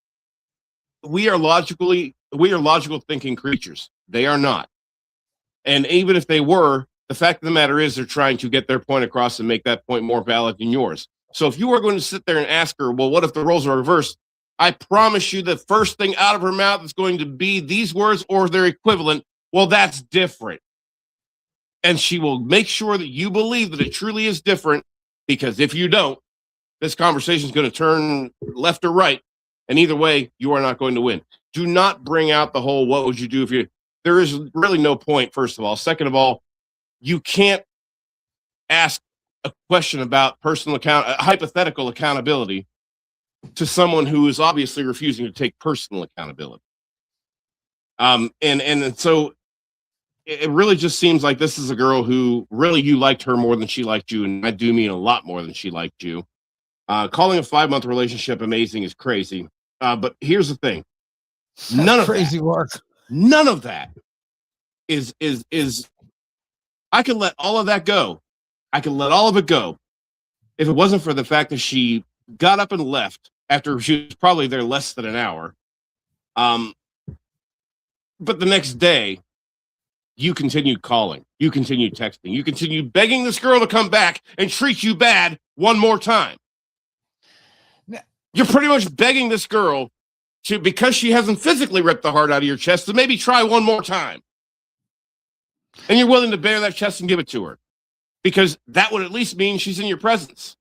We are logical thinking creatures. They are not. And even if they were, the fact of the matter is they're trying to get their point across and make that point more valid than yours. So if you are going to sit there and ask her, well, what if the roles are reversed? I promise you the first thing out of her mouth is going to be these words or their equivalent. Well, that's different. And she will make sure that you believe that it truly is different, because if you don't, this conversation is going to turn left or right. And either way, you are not going to win. Do not bring out the whole, what would you do if you, there is really no point, first of all. Second of all, you can't ask a question about hypothetical accountability to someone who is obviously refusing to take personal accountability. And so it really just seems like this is a girl who really you liked her more than she liked you. And I do mean a lot more than she liked you. Calling a 5-month relationship amazing is crazy. But here's the thing. None of crazy work. None of that is I can let all of that go. I can let all of it go if it wasn't for the fact that she got up and left after she was probably there less than an hour. But the next day, you continued calling, you continued texting, you continued begging this girl to come back and treat you bad one more time. You're pretty much begging this girl to, because she hasn't physically ripped the heart out of your chest, to maybe try one more time. And you're willing to bare that chest and give it to her, because that would at least mean she's in your presence.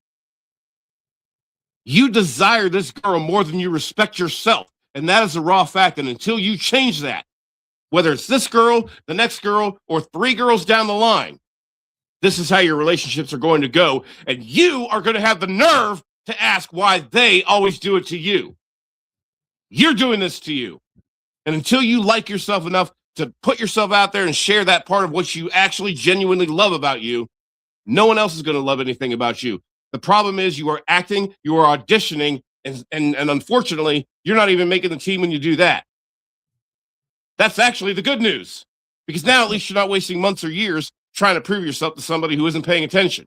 You desire this girl more than you respect yourself. And that is a raw fact. And until you change that, whether it's this girl, the next girl, or 3 girls down the line, this is how your relationships are going to go. And you are going to have the nerve to ask why they always do it to you. You're doing this to you. And until you like yourself enough to put yourself out there and share that part of what you actually genuinely love about you, no one else is going to love anything about you. The problem is you are acting, you are auditioning, and unfortunately, you're not even making the team when you do that. That's actually the good news, because now at least you're not wasting months or years trying to prove yourself to somebody who isn't paying attention.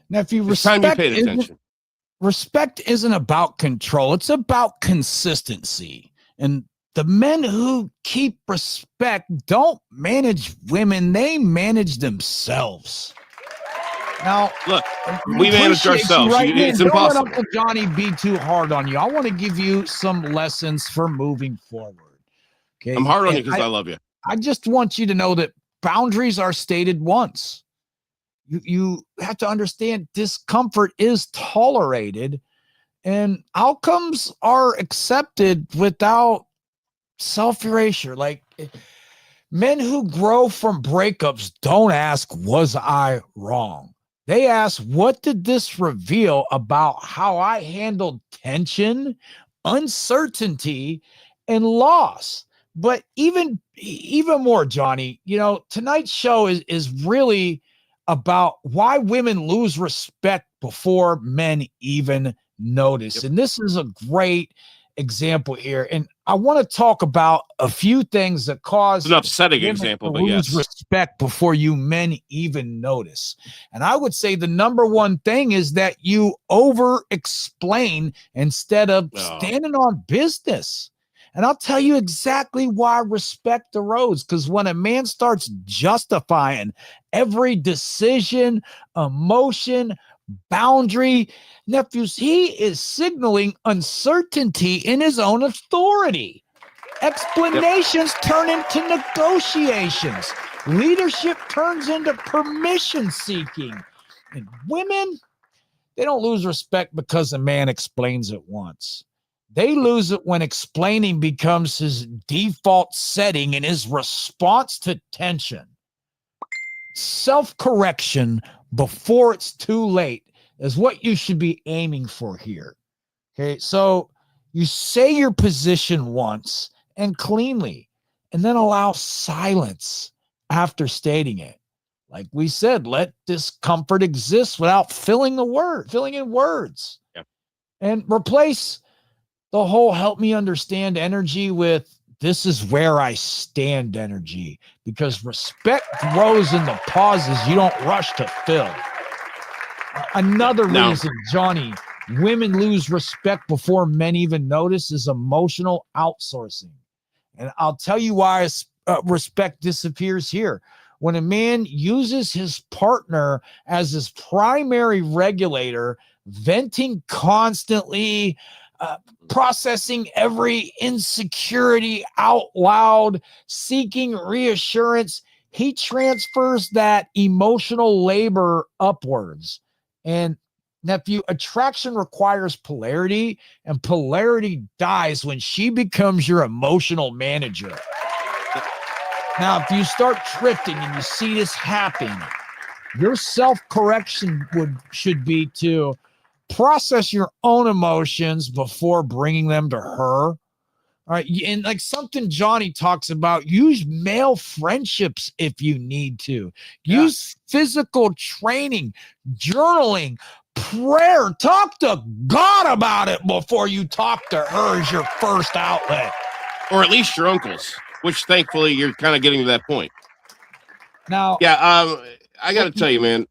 Now, if you It's time you paid attention. Respect isn't about control. It's about consistency. And the men who keep respect don't manage women. They manage themselves. Now, look, we manage ourselves. Right, it's impossible. Don't let Uncle Johnny be too hard on you. I want to give you some lessons for moving forward. Okay, I'm hard on you because I love you. I just want you to know that boundaries are stated once. You have to understand discomfort is tolerated and outcomes are accepted without self-erasure. Like, men who grow from breakups don't ask, was I wrong? They ask, what did this reveal about how I handled tension, uncertainty, and loss? But even more, Johnny, tonight's show is really about why women lose respect before men even notice. Yep. And this is a great example here. And I want to talk about a few things that cause an upsetting example, but lose respect before you men even notice. And I would say the number one thing is that you over explain instead of standing on business. And I'll tell you exactly why respect erodes. Because when a man starts justifying every decision, emotion, boundary, nephews, he is signaling uncertainty in his own authority. Explanations turn into negotiations. Leadership turns into permission seeking. And women, they don't lose respect because a man explains it once. They lose it when explaining becomes his default setting and his response to tension. Self-correction before it's too late is what you should be aiming for here. Okay, so you say your position once and cleanly, and then allow silence after stating it. Like we said, let discomfort exist without filling in words. Yep. And replace the whole help me understand energy with this is where I stand energy, because respect grows in the pauses you don't rush to fill. Another reason, Johnny, women lose respect before men even notice is emotional outsourcing. And I'll tell you why respect disappears here. When a man uses his partner as his primary regulator, venting constantly, processing every insecurity out loud, seeking reassurance, he transfers that emotional labor upwards. And nephew, attraction requires polarity, and polarity dies when she becomes your emotional manager. Now, if you start drifting and you see this happen, your self-correction should be to process your own emotions before bringing them to her. All right. And like something Johnny talks about, use male friendships if you need to. Use physical training, journaling, prayer. Talk to God about it before you talk to her as your first outlet. Or at least your uncles, which thankfully you're kind of getting to that point. Now, I got to tell you, man,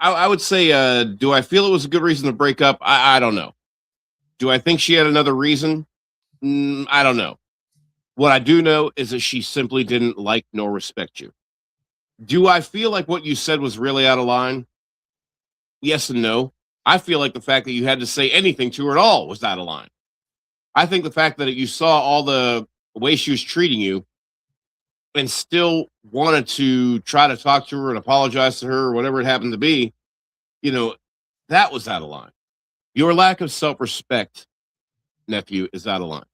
I would say, do I feel it was a good reason to break up? I don't know. Do I think she had another reason? I don't know. What I do know is that she simply didn't like nor respect you. Do I feel like what you said was really out of line? Yes and no. I feel like the fact that you had to say anything to her at all was out of line. I think the fact that you saw all the way she was treating you and still wanted to try to talk to her and apologize to her or whatever it happened to be, that was out of line. Your lack of self-respect, nephew, is out of line.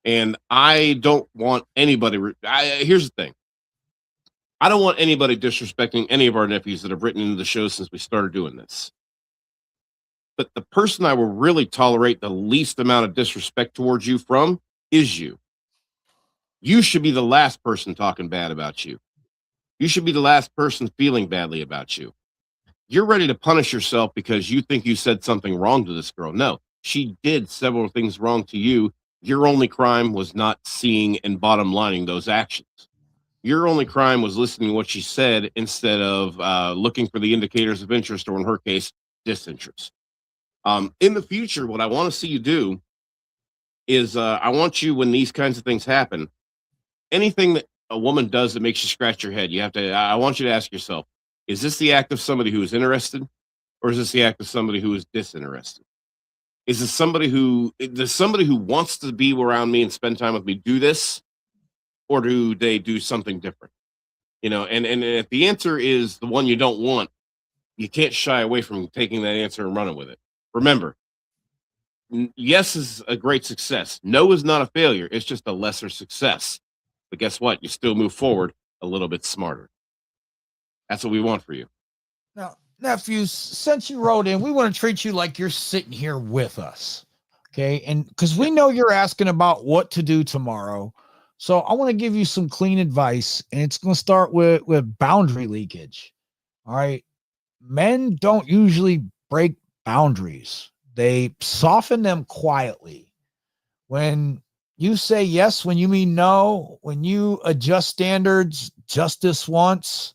And I don't want anybody. Here's the thing. I don't want anybody disrespecting any of our nephews that have written into the show since we started doing this. But the person I will really tolerate the least amount of disrespect towards you from is you. You should be the last person talking bad about you. You should be the last person feeling badly about you. You're ready to punish yourself because you think you said something wrong to this girl. No, she did several things wrong to you. Your only crime was not seeing and bottom lining those actions. Your only crime was listening to what she said instead of looking for the indicators of interest, or in her case, disinterest. In the future, what I want to see you do is I want you, when these kinds of things happen, anything that a woman does that makes you scratch your head, I want you to ask yourself, is this the act of somebody who is interested, or is this the act of somebody who is disinterested? Does somebody who wants to be around me and spend time with me do this, or do they do something different? And if the answer is the one you don't want, you can't shy away from taking that answer and running with it. Remember, yes is a great success. No is not a failure. It's just a lesser success. But guess what? You still move forward a little bit smarter. That's what we want for you. Now, nephews, since you wrote in, we want to treat you like you're sitting here with us. Okay. And because we know you're asking about what to do tomorrow. So I want to give you some clean advice, and it's going to start with boundary leakage. All right. Men don't usually break boundaries. They soften them quietly. When you say yes, when you mean no, when you adjust standards just this once,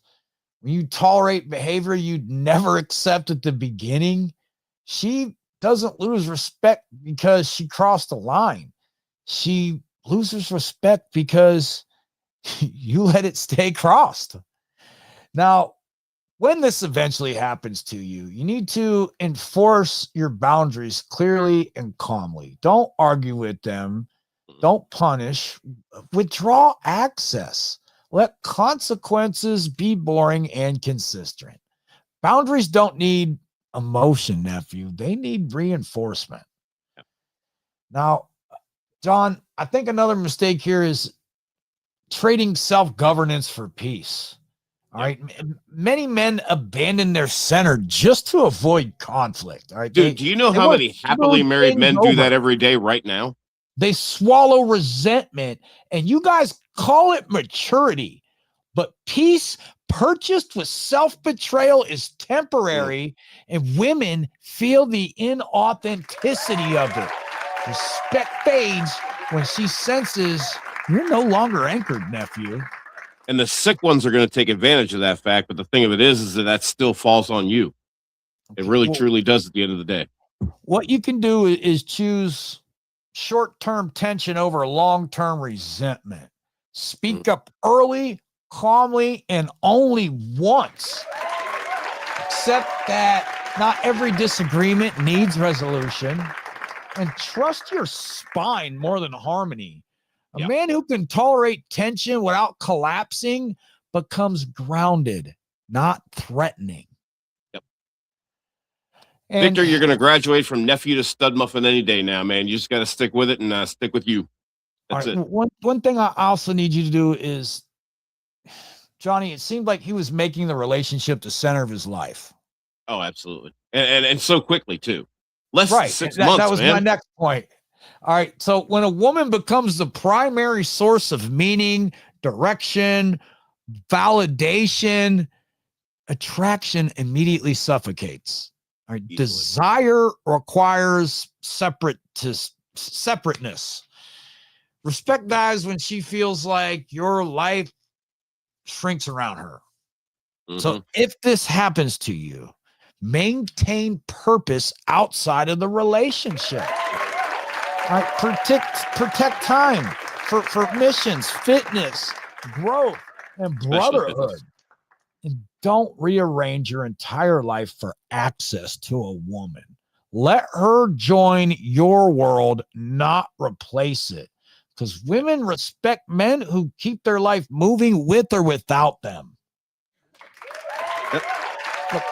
when you tolerate behavior you'd never accept at the beginning, she doesn't lose respect because she crossed the line. She loses respect because you let it stay crossed. Now, when this eventually happens to you, you need to enforce your boundaries clearly and calmly. Don't argue with them. Don't punish. Withdraw access. Let consequences be boring and consistent. Boundaries don't need emotion, nephew. They need reinforcement. Now, John, I think another mistake here is trading self-governance for peace. All right. Many men abandon their center just to avoid conflict. All right. Dude, do you know how many happily married men do that every day right now? They swallow resentment, and you guys call it maturity. But peace purchased with self-betrayal is temporary, and women feel the inauthenticity of it. Respect fades when she senses you're no longer anchored, nephew. And the sick ones are going to take advantage of that fact. But the thing of it is that still falls on you. It really, truly does at the end of the day. What you can do is choose short-term tension over long-term resentment. Speak up early, calmly, and only once. Accept that not every disagreement needs resolution. And trust your spine more than harmony. A man who can tolerate tension without collapsing becomes grounded, not threatening. Yep. And Victor, you're going to graduate from nephew to stud muffin any day now, man. You just got to stick with it and stick with you. That's it. One thing I also need you to do is, Johnny, it seemed like he was making the relationship the center of his life. Oh, absolutely. And so quickly, too. Less than 6 months, That was man. my next point. All right. So when a woman becomes the primary source of meaning, direction, validation, attraction immediately suffocates. All right. Desire requires separateness. Respect dies when she feels like your life shrinks around her. So if this happens to you, maintain purpose outside of the relationship. All right, protect time for missions, fitness, growth, and brotherhood. And don't rearrange your entire life for access to a woman. Let her join your world, not replace it. Because women respect men who keep their life moving with or without them. Yep. Look,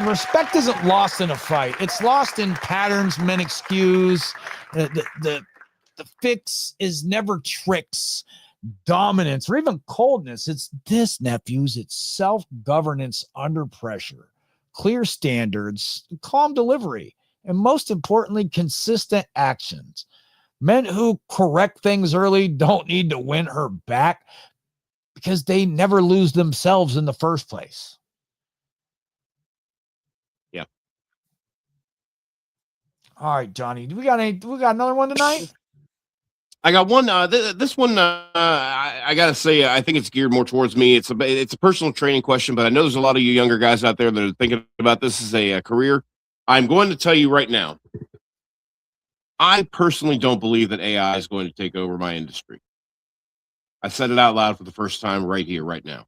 respect isn't lost in a fight. It's lost in patterns men excuse. The fix is never tricks, dominance, or even coldness. It's this, nephews. It's self-governance under pressure, clear standards, calm delivery, and most importantly, consistent actions. Men who correct things early don't need to win her back because they never lose themselves in the first place. Yeah. All right, Johnny. Do we got another one tonight? I got one. This one, I gotta say, I think it's geared more towards me. It's a personal training question, but I know there's a lot of you younger guys out there that are thinking about this as a career. I'm going to tell you right now, I personally don't believe that AI is going to take over my industry. I said it out loud for the first time right here, right now.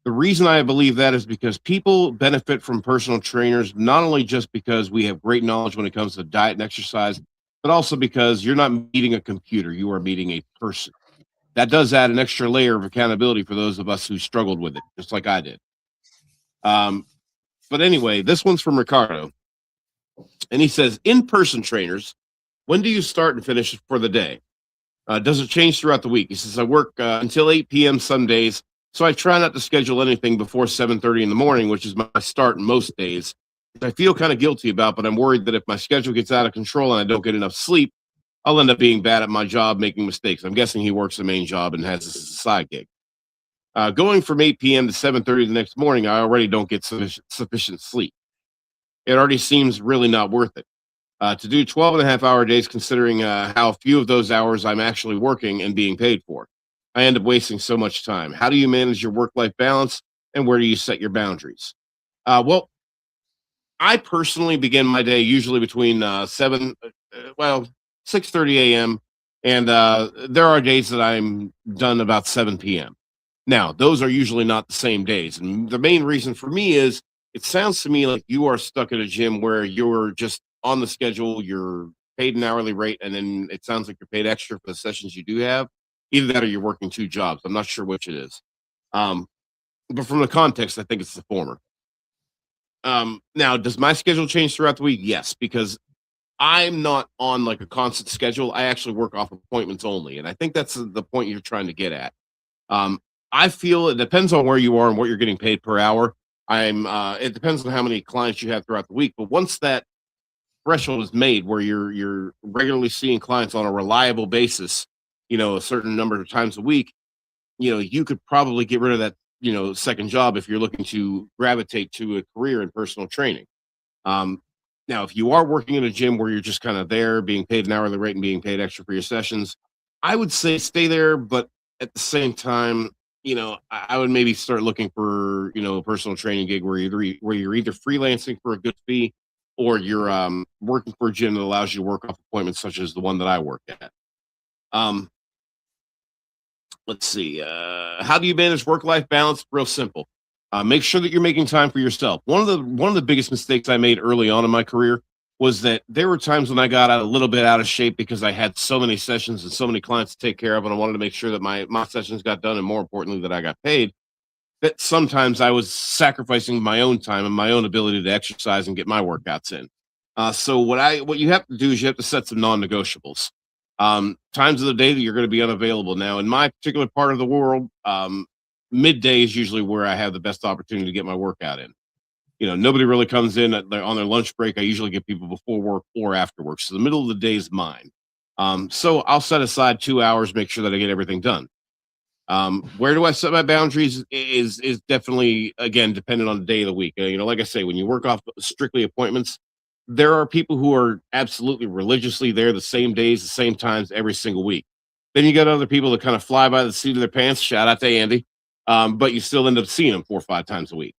The reason I believe that is because people benefit from personal trainers, not only just because we have great knowledge when it comes to diet and exercise, but also because you're not meeting a computer, you are meeting a person. That does add an extra layer of accountability for those of us who struggled with it, just like I did. But anyway, this one's from Ricardo. And he says, in-person trainers, when do you start and finish for the day? Does it change throughout the week? He says, I work until 8 p.m. some days, so I try not to schedule anything before 7:30 in the morning, which is my start most days. I feel kind of guilty about, but I'm worried that if my schedule gets out of control and I don't get enough sleep, I'll end up being bad at my job, making mistakes. I'm guessing he works the main job and has this as a side gig. Going from 8 p.m. to 7:30 the next morning, I already don't get sufficient sleep. It already seems really not worth it. To do 12.5-hour days, considering how few of those hours I'm actually working and being paid for, I end up wasting so much time. How do you manage your work-life balance, and where do you set your boundaries? Well, I personally begin my day usually between 6:30 a.m. and there are days that I'm done about 7 p.m. Now, those are usually not the same days. And the main reason for me is it sounds to me like you are stuck at a gym where you're just on the schedule, you're paid an hourly rate, and then it sounds like you're paid extra for the sessions you do have. Either that or you're working two jobs. I'm not sure which it is. Um, but from the context, I think it's the former. Now, does my schedule change throughout the week? Yes, because I'm not on like a constant schedule. I actually work off appointments only. And I think that's the point you're trying to get at. Um, I feel it depends on where you are and what you're getting paid per hour. It depends on how many clients you have throughout the week. But once that threshold is made where you're regularly seeing clients on a reliable basis, a certain number of times a week, you could probably get rid of that, second job if you're looking to gravitate to a career in personal training. Um, Now, if you are working in a gym where you're just kind of there, being paid an hourly rate and being paid extra for your sessions, I would say stay there. But at the same time, I would maybe start looking for, a personal training gig where you're either freelancing for a good fee or you're working for a gym that allows you to work off appointments, such as the one that I work at. Um, let's see. How do you manage work-life balance? Real simple. Make sure that you're making time for yourself. One of the biggest mistakes I made early on in my career was that there were times when I got a little bit out of shape because I had so many sessions and so many clients to take care of, and I wanted to make sure that my sessions got done, and more importantly, that I got paid. That sometimes I was sacrificing my own time and my own ability to exercise and get my workouts in. So what you have to do is you have to set some non-negotiables. Times of the day that you're going to be unavailable. Now, in my particular part of the world, midday is usually where I have the best opportunity to get my workout in. Nobody really comes in on their lunch break. I usually get people before work or after work. So the middle of the day is mine. So I'll set aside 2 hours, make sure that I get everything done. Where do I set my boundaries is definitely, again, dependent on the day of the week. Like I say, when you work off strictly appointments, there are people who are absolutely religiously there the same days, the same times every single week. Then you got other people that kind of fly by the seat of their pants. Shout out to Andy. But you still end up seeing them 4 or 5 times a week.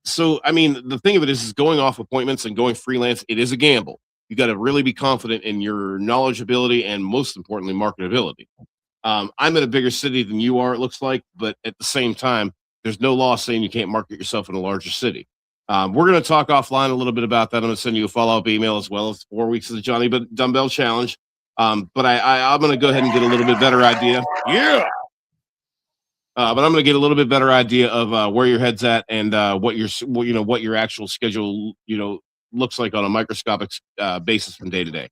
So I mean, the thing of it is going off appointments and going freelance. It is a gamble. You got to really be confident in your knowledge ability and most importantly, marketability. I'm in a bigger city than you are, it looks like, but at the same time, there's no law saying you can't market yourself in a larger city. We're going to talk offline a little bit about that. I'm going to send you a follow-up email as well as 4 weeks of the Johnny but Dumbbell Challenge. But I'm going to go ahead and get a little bit better idea. Yeah. But I'm going to get a little bit better idea of where your head's at and what your actual schedule looks like on a microscopic basis from day to day.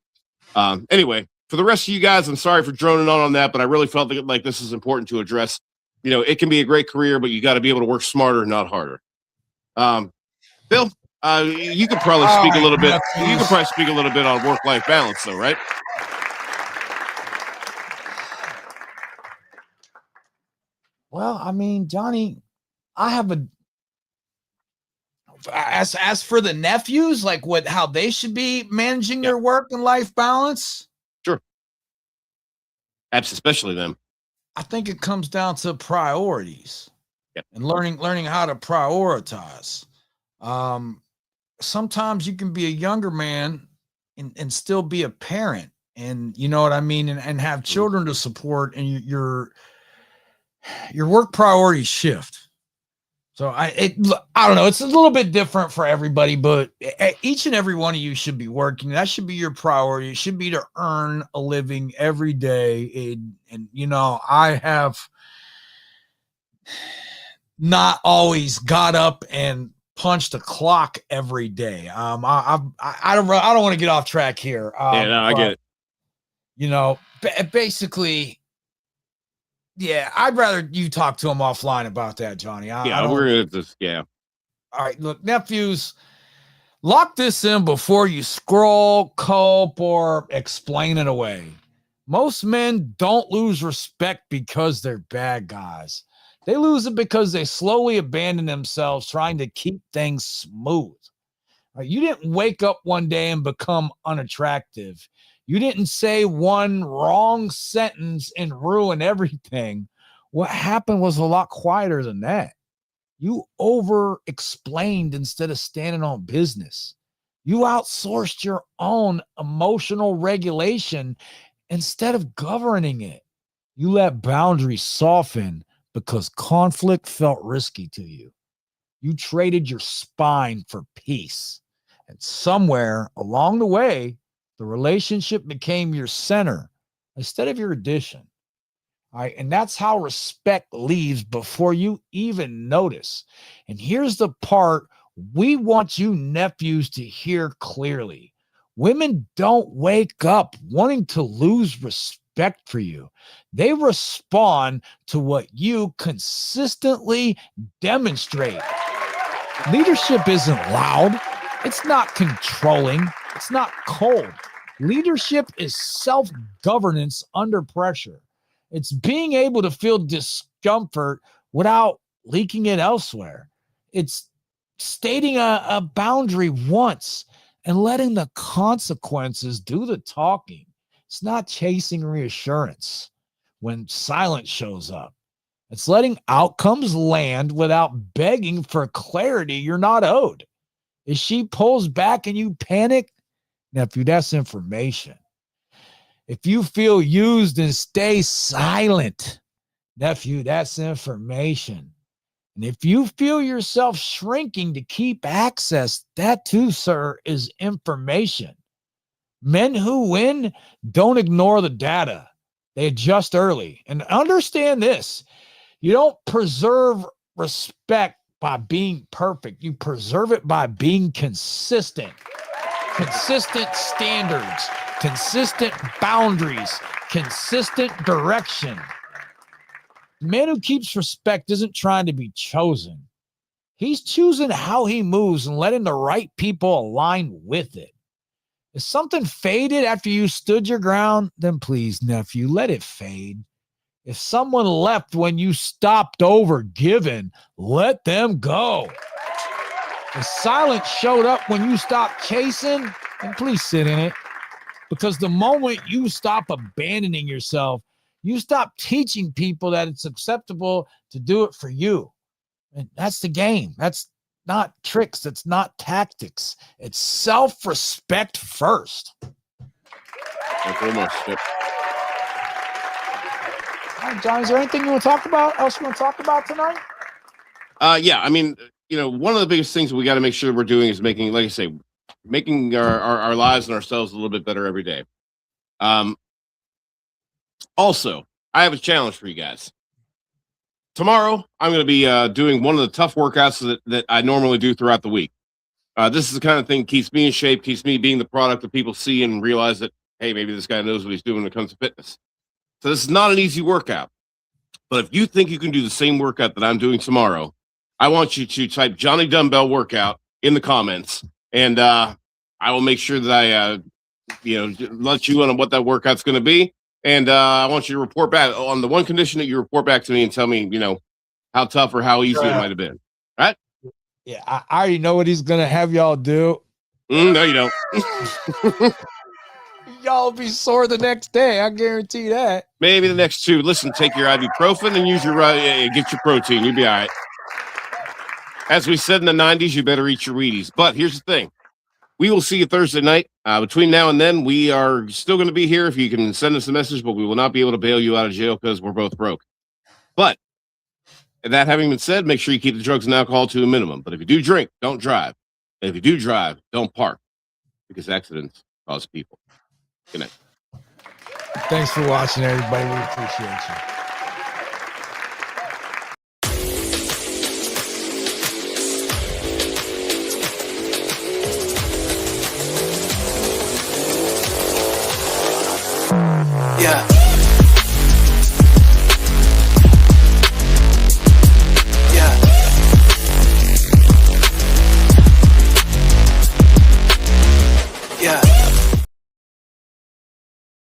Anyway, for the rest of you guys, I'm sorry for droning on that, but I really felt like this is important to address. It can be a great career, but you got to be able to work smarter, not harder. Bill, you could probably speak a little bit. You could probably speak a little bit on work-life balance, though, right? Well, I mean, Johnny, I have as for the nephews, like how they should be managing their work and life balance. Sure. Especially them. I think it comes down to priorities and learning how to prioritize. Sometimes you can be a younger man and still be a parent, and you know what I mean, and have children to support, and your work priorities shift. So I don't know. It's a little bit different for everybody, but each and every one of you should be working. That should be your priority. It should be to earn a living every day. And I have not always got up and punched a clock every day. I don't want to get off track here. I get it. Basically. Yeah, I'd rather you talk to him offline about that, Johnny. We're gonna just All right, look, nephews, lock this in before you scroll, cope, or explain it away. Most men don't lose respect because they're bad guys. They lose it because they slowly abandon themselves trying to keep things smooth. You didn't wake up one day and become unattractive. You didn't say one wrong sentence and ruin everything. What happened was a lot quieter than that. You over explained instead of standing on business. You outsourced your own emotional regulation instead of governing it. You let boundaries soften because conflict felt risky to you. You traded your spine for peace. And somewhere along the way, the relationship became your center instead of your addition. All right. And that's how respect leaves before you even notice. And here's the part we want you nephews to hear clearly. Women don't wake up wanting to lose respect for you. They respond to what you consistently demonstrate. Leadership isn't loud. It's not controlling. It's not cold. Leadership is self-governance under pressure. It's being able to feel discomfort without leaking it elsewhere. It's stating a boundary once and letting the consequences do the talking. It's not chasing reassurance when silence shows up. It's letting outcomes land without begging for clarity you're not owed. If she pulls back and you panic, nephew, that's information. If you feel used and stay silent, nephew, that's information. And if you feel yourself shrinking to keep access, that too, sir, is information. Men who win don't ignore the data. They adjust early. And understand this. You don't preserve respect by being perfect. You preserve it by being consistent. Consistent standards, consistent boundaries, consistent direction. The man who keeps respect isn't trying to be chosen. He's choosing how he moves and letting the right people align with it. If something faded after you stood your ground, then please, nephew, let it fade. If someone left when you stopped over giving, let them go. If silence showed up when you stopped chasing, then please sit in it. Because the moment you stop abandoning yourself, you stop teaching people that it's acceptable to do it for you. And that's the game. That's not tricks. That's not tactics. It's self-respect first. Thank you very much. Yep. All right, John, is there anything you want to talk about? Else you want to talk about tonight? Yeah, I mean, one of the biggest things we got to make sure we're doing is making, like I say, making our lives and ourselves a little bit better every day. Also, I have a challenge for you guys. Tomorrow, I'm going to be doing one of the tough workouts that I normally do throughout the week. This is the kind of thing that keeps me in shape, keeps me being the product that people see and realize that, hey, maybe this guy knows what he's doing when it comes to fitness. So this is not an easy workout. But if you think you can do the same workout that I'm doing tomorrow, I want you to type Johnny Dumbbell workout in the comments, and I will make sure that I, let you know what that workout's going to be. And I want you to report back on the one condition that you report back to me and tell me, how tough or how easy it might have been. All right? Yeah, I already know what he's going to have y'all do. No, you don't. Y'all be sore the next day. I guarantee that. Maybe the next two. Listen, take your ibuprofen and use your get your protein. You'll be all right. As we said in the 90s, you better eat your Wheaties. But here's the thing. We will see you Thursday night. Between now and then, we are still going to be here if you can send us a message, but we will not be able to bail you out of jail because we're both broke. But that having been said, make sure you keep the drugs and alcohol to a minimum. But if you do drink, don't drive. And if you do drive, don't park because accidents cause people. Good night. Thanks for watching, everybody. We appreciate you.